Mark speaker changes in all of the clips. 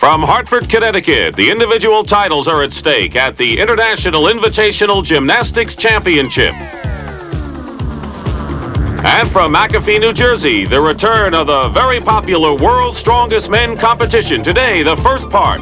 Speaker 1: From Hartford, Connecticut, the individual titles are at stake at the International Invitational Gymnastics Championship. And from McAfee, New Jersey, the return of the very popular World's Strongest Men competition. Today, the first part.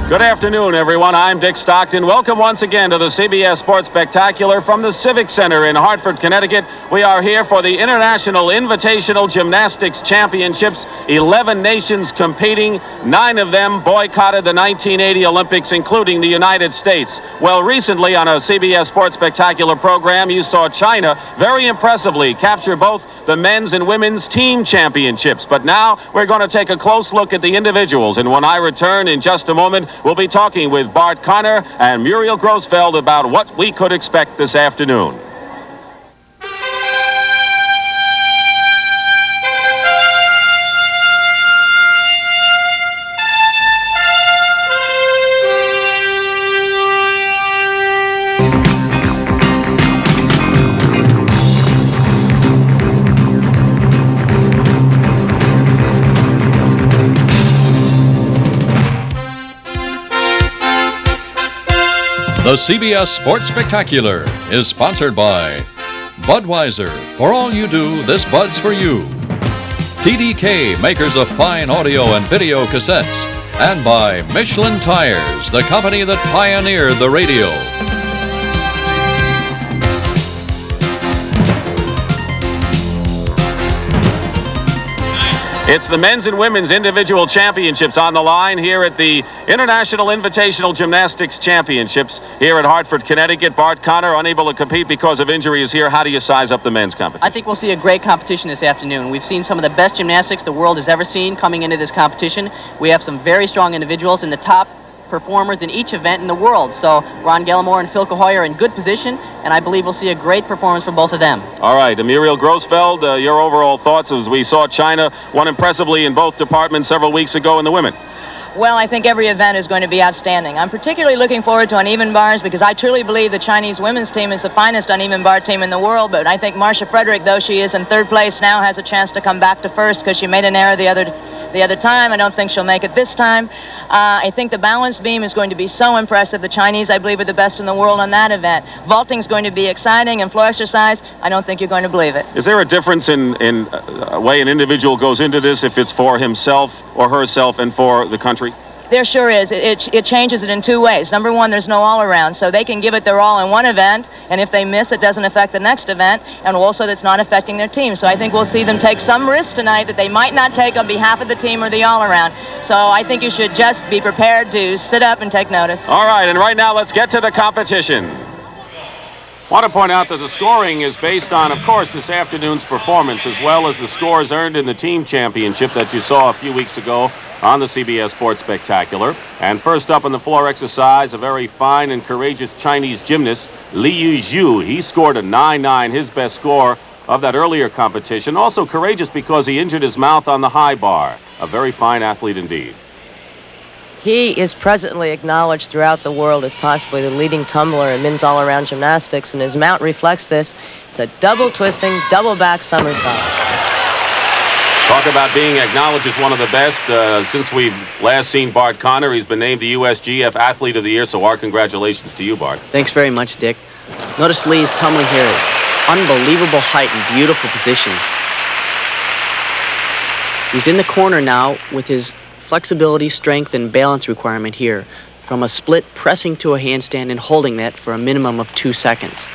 Speaker 1: Good afternoon, everyone. I'm Dick Stockton. Welcome once again to the CBS Sports Spectacular from the Civic Center in Hartford, Connecticut. We are here for the International Invitational Gymnastics Championships. 11 nations competing. 9 of them boycotted the 1980 Olympics, including the United States. Well, recently on a CBS Sports Spectacular program, you saw China very impressively capture both the men's and women's team championships. But now we're going to take a close look at the individuals. And when I return in just a moment, we'll be talking with Bart Conner and Muriel Grosfeld about what we could expect this afternoon.
Speaker 2: The CBS Sports Spectacular is sponsored by Budweiser. For all you do, this Bud's for you. TDK, makers of fine audio and video cassettes. And by Michelin Tires, the company that pioneered the radio.
Speaker 1: It's the men's and women's individual championships on the line here at the International Invitational Gymnastics Championships here at Hartford, Connecticut. Bart Conner, unable to compete because of injury, is here. How do you size up the men's competition?
Speaker 3: I think we'll see a great competition this afternoon. We've seen some of the best gymnastics the world has ever seen coming into this competition. We have some very strong individuals in the top performers in each event in the world. So Ron Gellimore and Phil Cahoy are in good position, and I believe we'll see a great performance from both of them.
Speaker 1: All right, Muriel Grosfeld, your overall thoughts as we saw China won impressively in both departments several weeks ago in the women.
Speaker 4: Well, I think every event is going to be outstanding. I'm particularly looking forward to uneven bars because I truly believe the Chinese women's team is the finest uneven bar team in the world, but I think Marcia Frederick, though she is in third place now, has a chance to come back to first because she made an error the other time. I don't think she'll make it this time. I think the balance beam is going to be so impressive. The Chinese, I believe, are the best in the world on that event. Vaulting is going to be exciting, and floor exercise, I don't think you're going to believe it.
Speaker 1: Is there a difference in way an individual goes into this, if it's for himself or herself and for the country?
Speaker 4: There sure is. It changes it in two ways. Number one, there's no all-around, so they can give it their all in one event, and if they miss, it doesn't affect the next event, and also that's not affecting their team. So I think we'll see them take some risks tonight that they might not take on behalf of the team or the all-around. So I think you should just be prepared to sit up and take notice.
Speaker 1: All right, and right now let's get to the competition. I want to point out that the scoring is based on, of course, this afternoon's performance, as well as the scores earned in the team championship that you saw a few weeks ago on the CBS Sports Spectacular. And first up in the floor exercise, a very fine and courageous Chinese gymnast, Liu Zhu. He scored a 9.9, his best score of that earlier competition. Also courageous because he injured his mouth on the high bar. A very fine athlete indeed.
Speaker 5: He is presently acknowledged throughout the world as possibly the leading tumbler in men's all-around gymnastics, and his mount reflects this. It's a double twisting, double back somersault.
Speaker 1: Talk about being acknowledged as one of the best. Since we've last seen Bart Conner, he's been named the USGF Athlete of the Year, so our congratulations to you, Bart.
Speaker 3: Thanks very much, Dick. Notice Lee's tumbling here. Unbelievable height and beautiful position. He's in the corner now with his flexibility, strength, and balance requirement here. From a split, pressing to a handstand and holding that for a minimum of 2 seconds.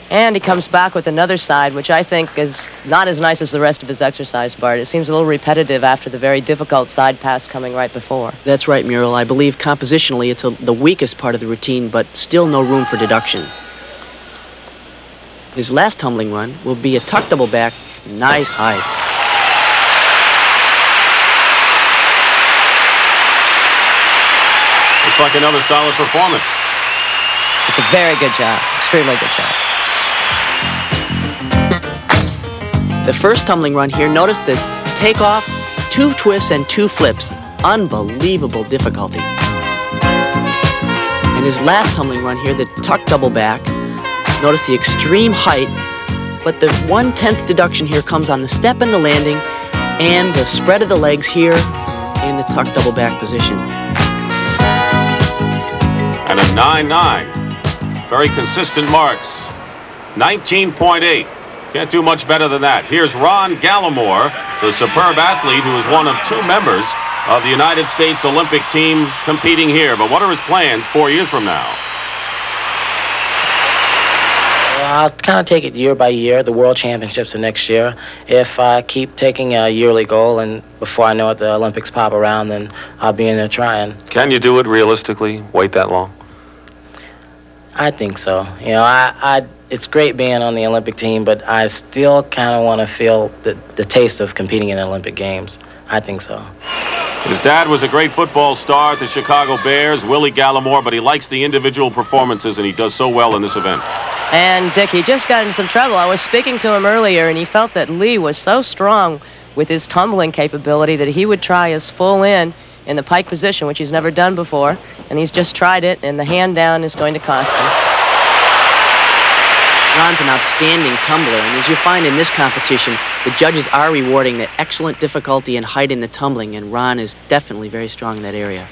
Speaker 5: And he comes back with another side, which I think is not as nice as the rest of his exercise, Bart. It seems a little repetitive after the very difficult side pass coming right before.
Speaker 3: That's right, Muriel. I believe compositionally it's the weakest part of the routine, but still no room for deduction. His last tumbling run will be a tuck double back, nice height.
Speaker 1: Looks like another solid performance.
Speaker 5: It's a very good job, extremely good job.
Speaker 3: The first tumbling run here, notice the takeoff, 2 twists and 2 flips. Unbelievable difficulty. And his last tumbling run here, the tuck double back, notice the extreme height but the 1/10 deduction here comes on the step and the landing and the spread of the legs here in the tuck double back position.
Speaker 1: And a 9.9. Very consistent marks. 19.8. Can't do much better than that. Here's Ron Gallimore, the superb athlete who is one of 2 members of the United States Olympic team competing here. But what are his plans 4 years from now?
Speaker 6: I'll kind of take it year by year. The World Championships are next year. If I keep taking a yearly goal, and before I know it, the Olympics pop around, then I'll be in there trying.
Speaker 1: Can you do it realistically? Wait that long?
Speaker 6: I think so. You know, it's great being on the Olympic team, but I still kind of want to feel the taste of competing in the Olympic Games. I think so.
Speaker 1: His dad was a great football star at the Chicago Bears, Willie Gallimore, but he likes the individual performances, and he does so well in this event.
Speaker 5: And Dick, he just got into some trouble. I was speaking to him earlier, and he felt that Lee was so strong with his tumbling capability that he would try his full in the pike position, which he's never done before, and he's just tried it, and the hand down is going to cost him.
Speaker 3: Ron's an outstanding tumbler, and as you find in this competition, the judges are rewarding the excellent difficulty and height in the tumbling, and Ron is definitely very strong in that area.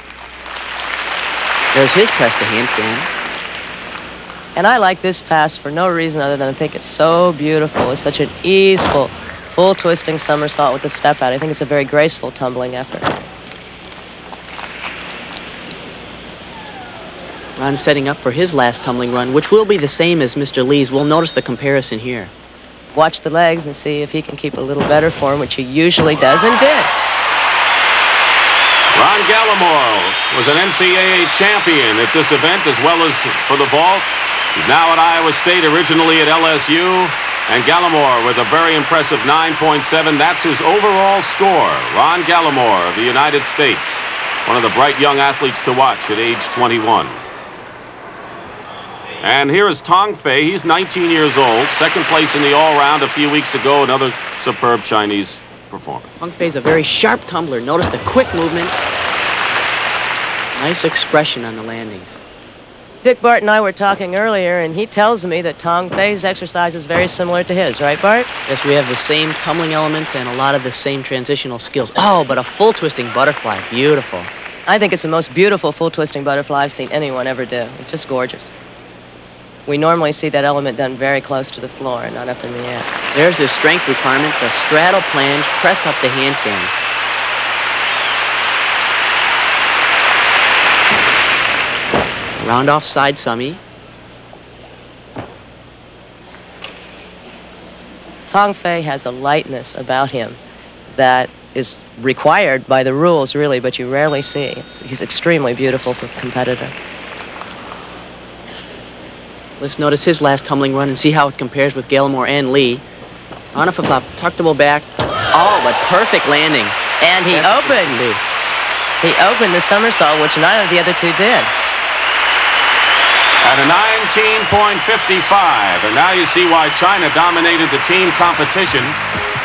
Speaker 3: There's his press to handstand.
Speaker 5: And I like this pass for no reason other than I think it's so beautiful. It's such an easeful, full twisting somersault with the step out. I think it's a very graceful tumbling effort.
Speaker 3: Ron's setting up for his last tumbling run, which will be the same as Mr. Lee's. We'll notice the comparison here.
Speaker 5: Watch the legs and see if he can keep a little better form, which he usually does and did.
Speaker 1: Ron Gallimore was an NCAA champion at this event as well as for the vault. He's now at Iowa State, originally at LSU. And Gallimore with a very impressive 9.7. That's his overall score. Ron Gallimore of the United States. One of the bright young athletes to watch at age 21. And here is Tong Fei. He's 19 years old. Second place in the all-round a few weeks ago. Another superb Chinese performer.
Speaker 3: Tong Fei's a very sharp tumbler. Notice the quick movements. Nice expression on the landings.
Speaker 5: Dick, Bart and I were talking earlier, and he tells me that Tong Fei's exercise is very similar to his, right, Bart?
Speaker 3: Yes, we have the same tumbling elements and a lot of the same transitional skills. Oh, but a full twisting butterfly. Beautiful.
Speaker 5: I think it's the most beautiful full twisting butterfly I've seen anyone ever do. It's just gorgeous. We normally see that element done very close to the floor, not up in the air.
Speaker 3: There's his strength requirement, the straddle plunge, press up the handstand. Round off side summy.
Speaker 5: Tong Fei has a lightness about him that is required by the rules, really, but you rarely see. He's an extremely beautiful competitor.
Speaker 3: Let's notice his last tumbling run and see how it compares with Gallimore and Lee. On a flip-flop, tuck-double back. Oh, but perfect landing.
Speaker 5: And he opened. He opened the somersault, which neither of the other two did.
Speaker 1: At a 19.55, and now you see why China dominated the team competition,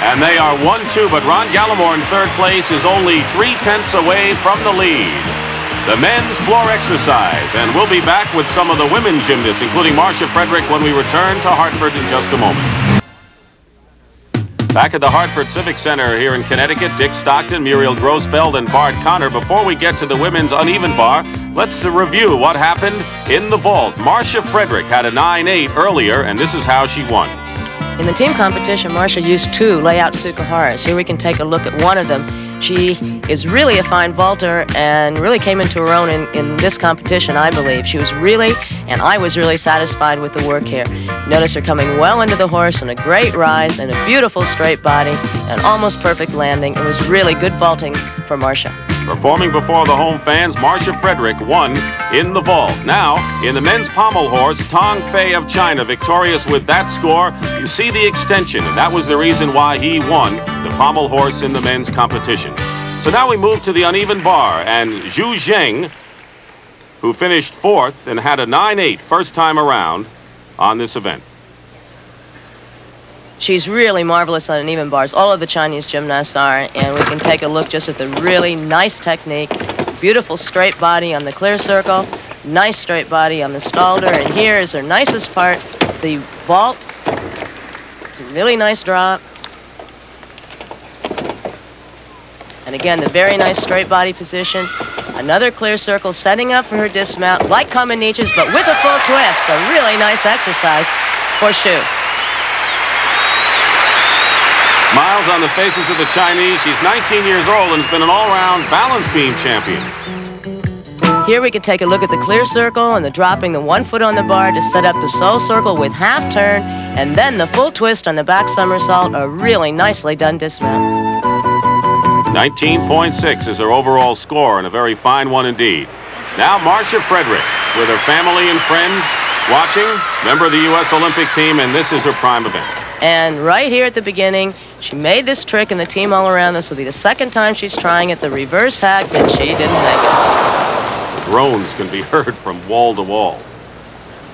Speaker 1: and they are 1-2, but Ron Gallimore in third place is only 3/10 away from the lead. The men's floor exercise, and we'll be back with some of the women's gymnasts, including Marcia Frederick, when we return to Hartford in just a moment. Back at the Hartford Civic Center here in Connecticut, Dick Stockton, Muriel Grosfeld, and Bart Connor. Before we get to the women's uneven bar, let's review what happened in the vault. Marcia Frederick had a 9.8 earlier, and this is how she won.
Speaker 5: In the team competition, Marcia used 2 layout Sukuharas. Here we can take a look at one of them. She is really a fine vaulter and really came into her own in this competition, I believe. She was really, and I was really satisfied with the work here. Notice her coming well into the horse and a great rise and a beautiful straight body and almost perfect landing. It was really good vaulting for Marcia.
Speaker 1: Performing before the home fans, Marcia Frederick won in the vault. Now, in the men's pommel horse, Tong Fei of China, victorious with that score. You see the extension, and that was the reason why he won the pommel horse in the men's competition. So now we move to the uneven bar, and Zhu Zheng, who finished 4th and had a 9.8 first time around on this event.
Speaker 5: She's really marvelous on uneven bars. All of the Chinese gymnasts are, and we can take a look just at the really nice technique. Beautiful straight body on the clear circle, nice straight body on the Stalder, and here is her nicest part, the vault to Really nice drop. And again, the very nice straight body position. Another clear circle, setting up for her dismount, like Combiniches, but with a full twist. A really nice exercise for Xu.
Speaker 1: Smiles on the faces of the Chinese. She's 19 years old and has been an all-round balance beam champion.
Speaker 5: Here we can take a look at the clear circle and the dropping the 1 foot on the bar to set up the sole circle with half turn, and then the full twist on the back somersault. A really nicely done dismount.
Speaker 1: 19.6 is her overall score, and a very fine one indeed. Now Marcia Frederick with her family and friends watching, member of the U.S. Olympic team, and this is her prime event.
Speaker 5: And right here at the beginning, she made this trick, and the team all around. This will be the second time she's trying it, the reverse hack, and she didn't make it.
Speaker 1: Groans can be heard from wall to wall.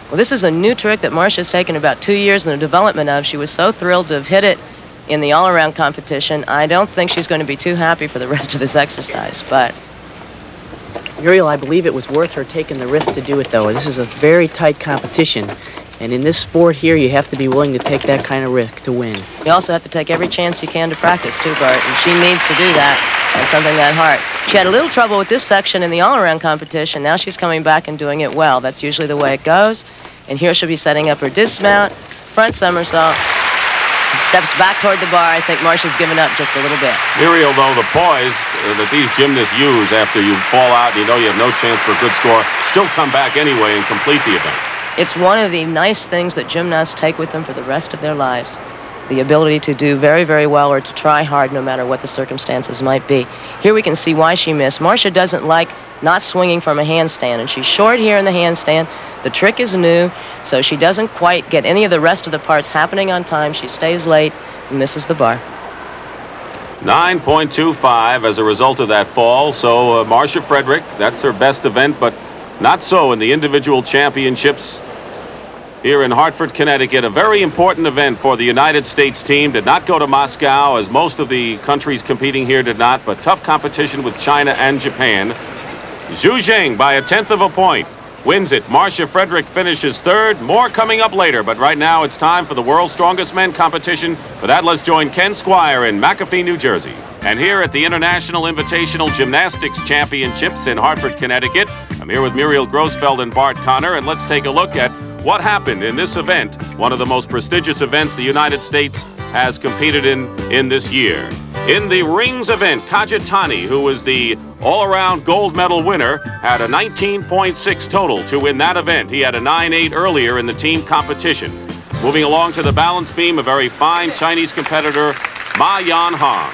Speaker 5: Well, this is a new trick that Marcia's taken about 2 years in the development of. She was so thrilled to have hit it in the all-around competition. I don't think she's going to be too happy for the rest of this exercise, but...
Speaker 3: Muriel, I believe it was worth her taking the risk to do it, though. This is a very tight competition, and in this sport here, you have to be willing to take that kind of risk to win.
Speaker 5: You also have to take every chance you can to practice, too, Bart, and she needs to do that on something that hard. She had a little trouble with this section in the all-around competition. Now she's coming back and doing it well. That's usually the way it goes. And here she'll be setting up her dismount, front somersault, steps back toward the bar. I think Marcia's given up just a little bit.
Speaker 1: Muriel, though, the poise that these gymnasts use after you fall out and you know you have no chance for a good score, still come back anyway and complete the event.
Speaker 5: It's one of the nice things that gymnasts take with them for the rest of their lives. The ability to do very, very well or to try hard no matter what the circumstances might be. Here we can see why she missed. Marcia doesn't like not swinging from a handstand, and she's short here in the handstand. The trick is new, so she doesn't quite get any of the rest of the parts happening on time. She stays late and misses the bar.
Speaker 1: 9.25 as a result of that fall. So Marcia Frederick, that's her best event, but not so in the individual championships here in Hartford, Connecticut. A very important event for the United States team. Did not go to Moscow, as most of the countries competing here did not, but tough competition with China and Japan. Zhu Zheng, by 1/10 of a point, wins it. Marcia Frederick finishes third. More coming up later, but right now it's time for the World's Strongest Men competition. For that, let's join Ken Squire in McAfee, New Jersey. And here at the International Invitational Gymnastics Championships in Hartford, Connecticut, I'm here with Muriel Grossfeld and Bart Connor, and let's take a look at what happened in this event, one of the most prestigious events the United States has competed in this year. In the rings event, Kajitani, who was the all-around gold medal winner, had a 19.6 total to win that event. He had a 9.8 earlier in the team competition. Moving along to the balance beam, a very fine Chinese competitor, Ma Yanhong.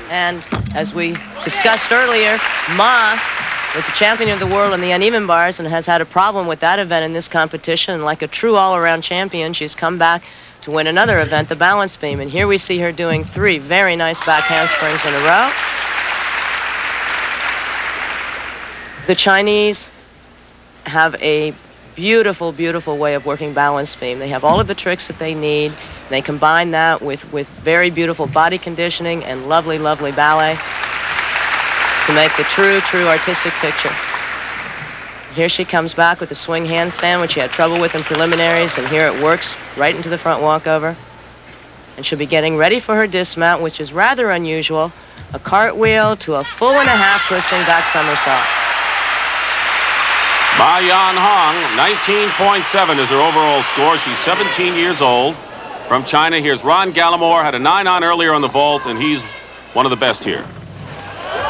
Speaker 5: And as we discussed earlier, Ma was a champion of the world in the uneven bars and has had a problem with that event in this competition. Like a true all-around champion, she's come back to win another event, the balance beam. And here we see her doing 3 very nice back handsprings in a row. The Chinese have a beautiful, beautiful way of working balance beam. They have all of the tricks that they need. They combine that with very beautiful body conditioning and lovely, lovely ballet to make the true, true artistic picture. Here she comes back with the swing handstand, which she had trouble with in preliminaries, and here it works right into the front walkover. And she'll be getting ready for her dismount, which is rather unusual, a cartwheel to a full and a half twisting back somersault.
Speaker 1: Ma Yanhong, 19.7 is her overall score. She's 17 years old. From China, here's Ron Gallimore, had a 9 on earlier on the vault, and he's one of the best here.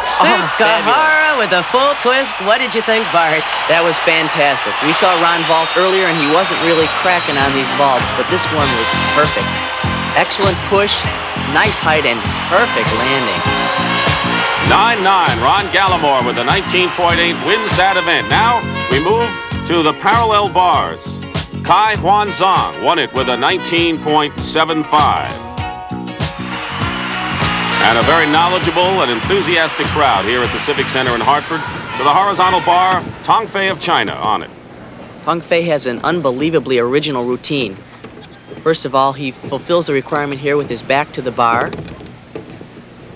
Speaker 5: Sukahara with a full twist. What did you think, Bart?
Speaker 3: That was fantastic. We saw Ron vault earlier, and he wasn't really cracking on these vaults, but this one was perfect. Excellent push, nice height, and perfect landing.
Speaker 1: 9-9, Ron Gallimore with a 19.8 wins that event. Now we move to the parallel bars. Kai Huanzhang won it with a 19.75. And a very knowledgeable and enthusiastic crowd here at the Civic Center in Hartford. To the horizontal bar, Tong Fei of China on it.
Speaker 3: Tong Fei has an unbelievably original routine. First of all, he fulfills the requirement here with his back to the bar.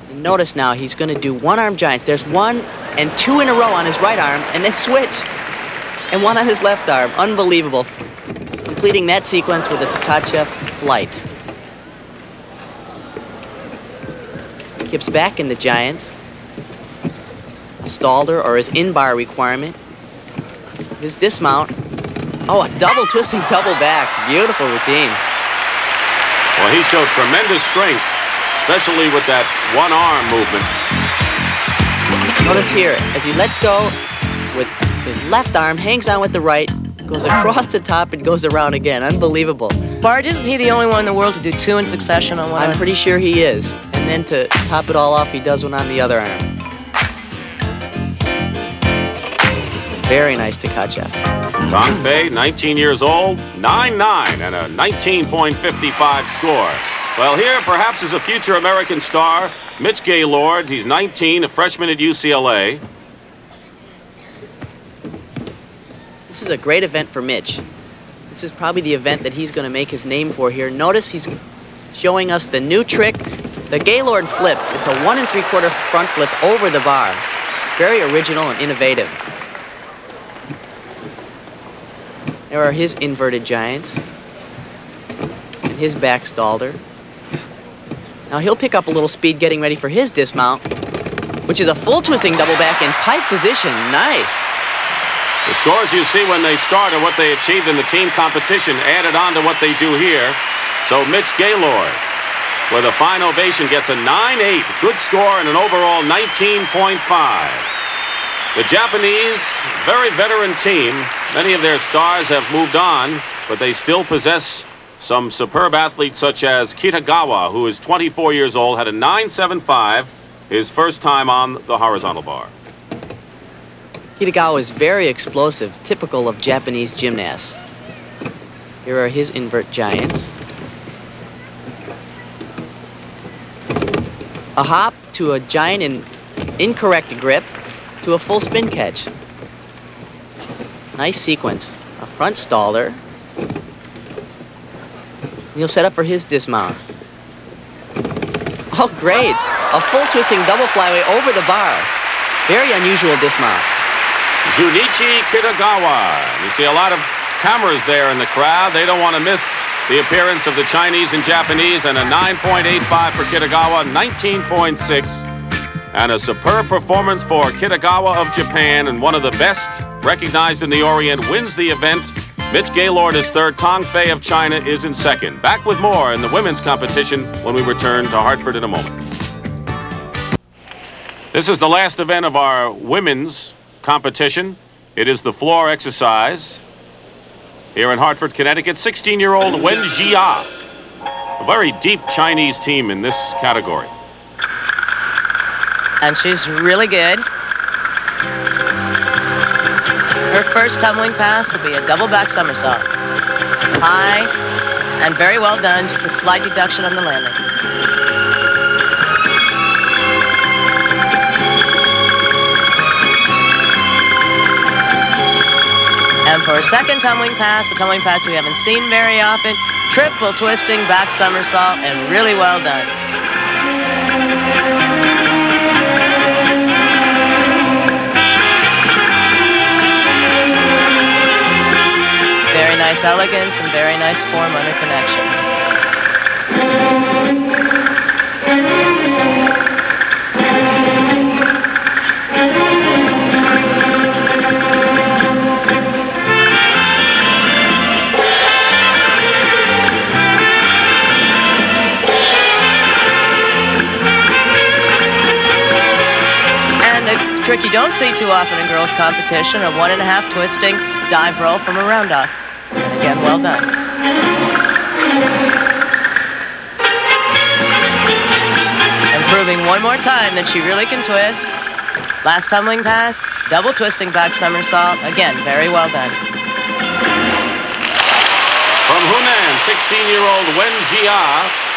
Speaker 3: And notice now, he's going to do one-arm giants. There's 1 and 2 in a row on his right arm, and then switch. And 1 on his left arm. Unbelievable. Completing that sequence with a Tkachev flight. hips back in the Giants. Stalled her, or his in-bar requirement. His dismount. Oh, a double twisting double back. Beautiful routine.
Speaker 1: Well, he showed tremendous strength, especially with that one arm movement.
Speaker 3: Notice here, as he lets go with his left arm, hangs on with the right, goes across the top and goes around again. Unbelievable.
Speaker 5: Bart, isn't he the only one in the world to do two in succession on one arm?
Speaker 3: I'm pretty sure he is. And then to top it all off, he does one on the other arm. Very nice to Tkachev.
Speaker 1: Tong Fei, 19 years old, 9'9", and a 19.55 score. Well, here perhaps is a future American star, Mitch Gaylord. He's 19, a freshman at UCLA.
Speaker 3: This is a great event for Mitch. This is probably the event that he's going to make his name for here. Notice he's showing us the new trick, the Gaylord flip. It's a 1 3/4 front flip over the bar. Very original and innovative. There are his inverted Giants and his back stalder. Now he'll pick up a little speed getting ready for his dismount, which is a full twisting double back in pike position. Nice.
Speaker 1: The scores you see when they start are what they achieved in the team competition, added on to what they do here. So Mitch Gaylord, with a fine ovation, gets a 9.8, good score, and an overall 19.5. The Japanese, very veteran team. Many of their stars have moved on, but they still possess some superb athletes such as Kitagawa, who is 24 years old, had a 9.75, his first time on the horizontal bar.
Speaker 3: Kitagawa is very explosive, typical of Japanese gymnasts. Here are his invert Giants. A hop to a Giant in incorrect grip to a full spin catch. Nice sequence. A front stalder. He'll set up for his dismount. Oh, great. A full twisting double flyway over the bar. Very unusual dismount.
Speaker 1: Junichi Kitagawa. You see a lot of cameras there in the crowd. They don't want to miss the appearance of the Chinese and Japanese, and a 9.85 for Kitagawa, 19.6. And a superb performance for Kitagawa of Japan, and one of the best recognized in the Orient, wins the event. Mitch Gaylord is third. Tong Fei of China is in second. Back with more in the women's competition when we return to Hartford in a moment. This is the last event of our women's competition. It is the floor exercise here in Hartford, Connecticut. 16-year-old Wen Jia. A very deep Chinese team in this category.
Speaker 5: And she's really good. Her first tumbling pass will be a double back somersault. High and very well done, just a slight deduction on the landing. And for a second tumbling pass, a tumbling pass we haven't seen very often, triple twisting back somersault, and really well done. Very nice elegance and very nice form under connections. And a trick you don't see too often in girls' competition, a 1.5 twisting dive roll from a round-off. Again, well done. And proving one more time that she really can twist. Last tumbling pass, double twisting back somersault. Again, very well done.
Speaker 1: From Hunan, 16-year-old Wen Jia.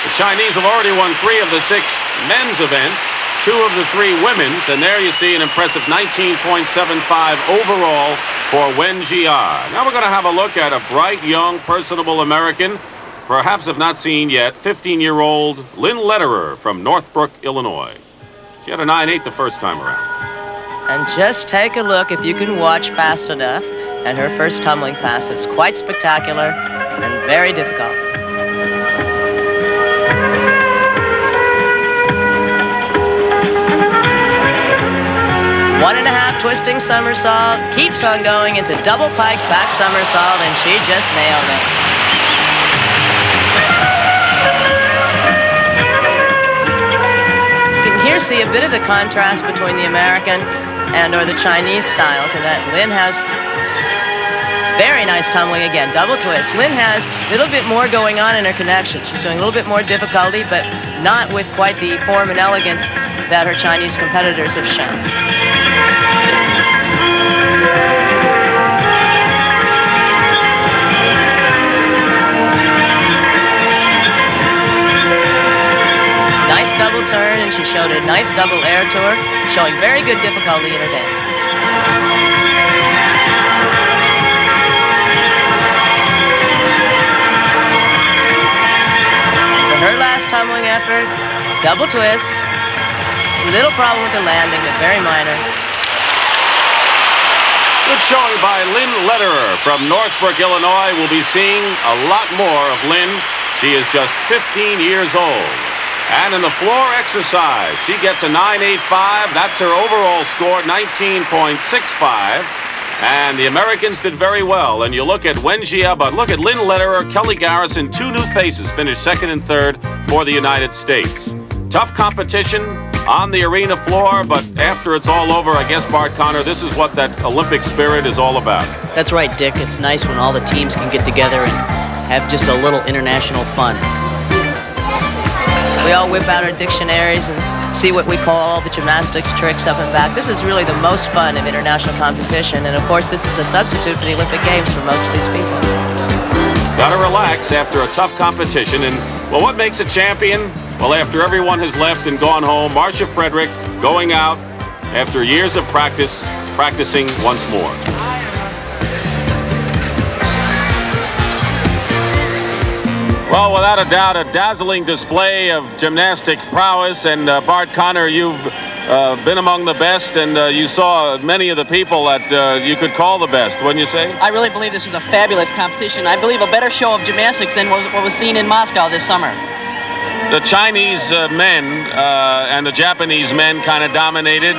Speaker 1: The Chinese have already won 3 of the 6 men's events, 2 of the 3 women's, and there you see an impressive 19.75 overall for Wen Jia. Now we're going to have a look at a bright, young, personable American, perhaps have not seen yet, 15-year-old Lynn Lederer from Northbrook, Illinois. She had a 9.8 the first time around.
Speaker 5: And just take a look if you can watch fast enough. And her first tumbling pass, it's quite spectacular and very difficult. twisting somersault, keeps on going into double pike back somersault, and she just nailed it. You can here see a bit of the contrast between the American or the Chinese styles, in that Lin has very nice tumbling again, double twist. Lin has a little bit more going on in her connection. She's doing a little bit more difficulty, but not with quite the form and elegance that her Chinese competitors have shown. Nice double turn, and she showed a nice double air tour, showing very good difficulty in her dance. For her last tumbling effort, double twist. Little problem with the landing, but very minor.
Speaker 1: Good showing by Lynn Lederer from Northbrook, Illinois. We'll be seeing a lot more of Lynn. She is just 15 years old. And in the floor exercise, she gets a 9.85. That's her overall score, 19.65. And the Americans did very well. And you look at Wenjia, but look at Lynn Lederer, Kelly Garrison, two new faces finished second and third for the United States. Tough competition on the arena floor, but after it's all over, I guess, Bart Connor, this is what that Olympic spirit is all about.
Speaker 3: That's right, Dick. It's nice when all the teams can get together and have just a little international fun.
Speaker 5: We all whip out our dictionaries and see what we call all the gymnastics tricks up and back. This is really the most fun of international competition, and of course this is the substitute for the Olympic Games for most of these people.
Speaker 1: Gotta relax after a tough competition, and well, what makes a champion? Well, after everyone has left and gone home, Marcia Frederick going out after years of practicing once more. Well, without a doubt, a dazzling display of gymnastic prowess. And Bart Connor, you've been among the best, and you saw many of the people that you could call the best, wouldn't you say?
Speaker 3: I really believe this is a fabulous competition. I believe a better show of gymnastics than what was seen in Moscow this summer.
Speaker 1: The Chinese men and the Japanese men kind of dominated.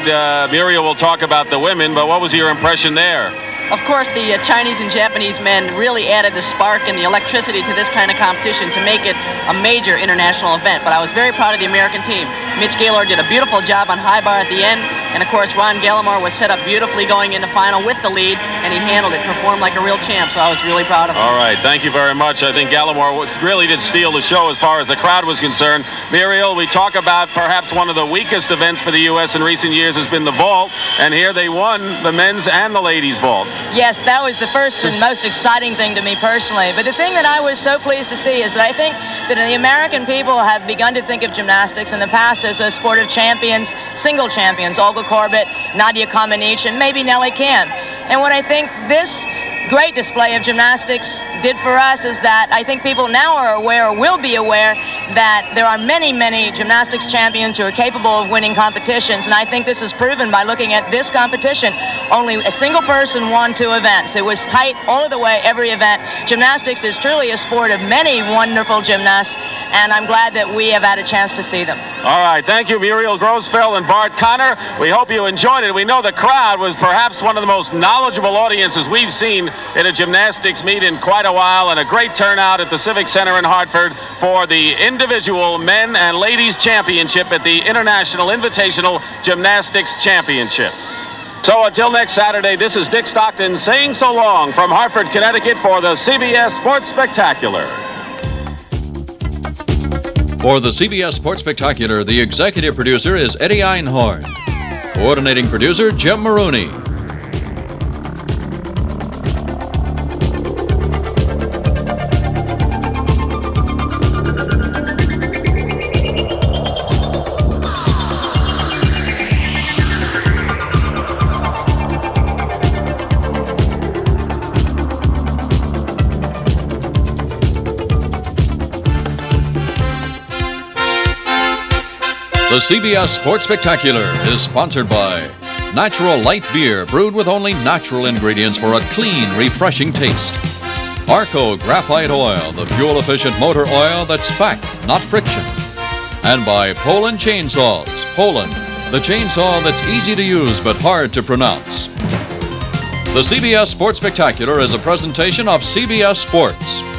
Speaker 1: Muriel will talk about the women, but what was your impression there?
Speaker 3: Of course, the Chinese and Japanese men really added the spark and the electricity to this kind of competition to make it a major international event. But I was very proud of the American team. Mitch Gaylord did a beautiful job on high bar at the end. And of course, Ron Gallimore was set up beautifully going into final with the lead, and he handled it, performed like a real champ, so I was really proud of him.
Speaker 1: All right, thank you very much. I think Gallimore really did steal the show as far as the crowd was concerned. Muriel, we talk about perhaps one of the weakest events for the U.S. in recent years has been the vault, and here they won the men's and the ladies' vault.
Speaker 4: Yes, that was the first and most exciting thing to me personally. But the thing that I was so pleased to see is that I think that the American people have begun to think of gymnastics in the past as a sport of champions, single champions, Olga Korbut, Nadia Comaneci, and maybe Nellie Camp. And what I think this great display of gymnastics did for us is that I think people now are aware, or will be aware, that there are many, many gymnastics champions who are capable of winning competitions, and I think this is proven by looking at this competition. Only a single person won 2 events. It was tight all of the way, every event. Gymnastics is truly a sport of many wonderful gymnasts, and I'm glad that we have had a chance to see them.
Speaker 1: All right, thank you, Muriel Grosfeld and Bart Connor. We hope you enjoyed it. We know the crowd was perhaps one of the most knowledgeable audiences we've seen in a gymnastics meet in quite a while, and a great turnout at the Civic Center in Hartford for the individual men and ladies championship at the International Invitational Gymnastics Championships. So until next Saturday, this is Dick Stockton saying so long from Hartford, Connecticut for the CBS Sports Spectacular.
Speaker 2: For the CBS Sports Spectacular, the executive producer is Eddie Einhorn. Coordinating producer, Jim Maroney. The CBS Sports Spectacular is sponsored by Natural Light Beer, brewed with only natural ingredients for a clean, refreshing taste. Arco Graphite Oil, the fuel-efficient motor oil that's fact, not friction. And by Poland Chainsaws. Poland, the chainsaw that's easy to use but hard to pronounce. The CBS Sports Spectacular is a presentation of CBS Sports.